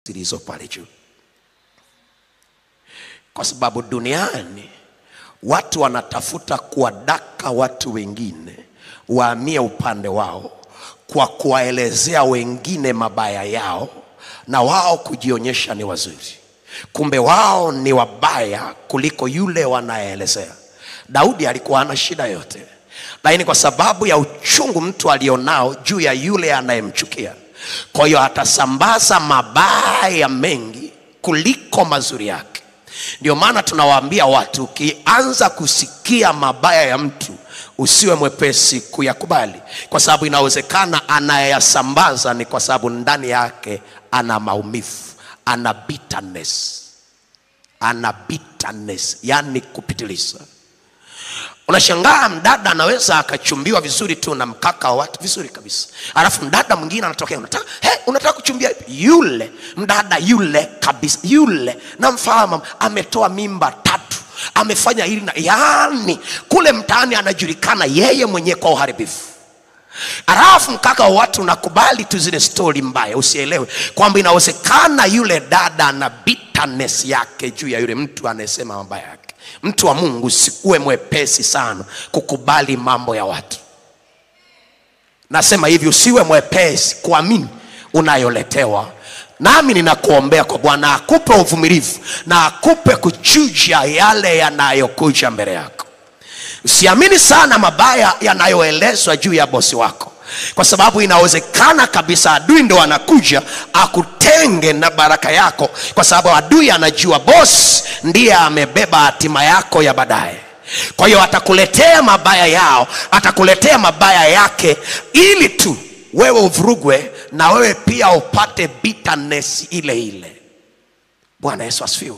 zilizo pale juu. Kwa sababu duniani watu wanatafuta kuwadaka watu wengine wahamie upande wao kwa kuwaelezea wengine mabaya yao na wao kujionyesha ni wazuri. Kumbe wao ni wabaya kuliko yule wanaelezea. Daudi alikuwa hana shida yote, lakini kwa sababu ya uchungu mtu alionao juu ya yule anayemchukia, kwa hiyo atasambaza mabaya mengi kuliko mazuri yake. Ndio maana tunawaambia watu, ukianza kusikia mabaya ya mtu usiwe mwepesi kuyakubali, kwa sababu inawezekana anayeyasambaza ni kwa sababu ndani yake ana maumivu, ana bitterness, yani kupitiliza. Unashangaa mdada anaweza akachumbiwa vizuri tu na mkaka wa watu vizuri kabisa, alafu mdada mwingine anatokea, unataka kuchumbia yule mdada yule kabisa, yule namfahamu, ametoa mimba 3, amefanya hili na yani kule mtaani anajulikana yeye mwenyewe kwa uharibifu. Alafu mkaka wa watu unakubali tu zile story mbaya, usielewe kwamba inawezekana yule dada na bitterness yake juu ya yule mtu anayesema mabaya yake. Mtu wa Mungu, sikuwe mwepesi sana kukubali mambo ya watu. Nasema hivi, usiwe mwepesi kuamini unayoletewa. Nami ninakuombea kwa Bwana akupe uvumilivu na akupe kuchuja yale yanayokuja mbele yako. Usiamini sana mabaya yanayoelezwa juu ya bosi wako, kwa sababu inawezekana kabisa adui ndo anakuja akutenge na baraka yako, kwa sababu adui anajua bosi ndiye amebeba hatima yako ya baadaye. Kwa hiyo atakuletea mabaya yao, atakuletea mabaya yake ili tu wewe uvurugwe na wewe pia upate bitterness ile ile. Bwana Yesu asifiwe.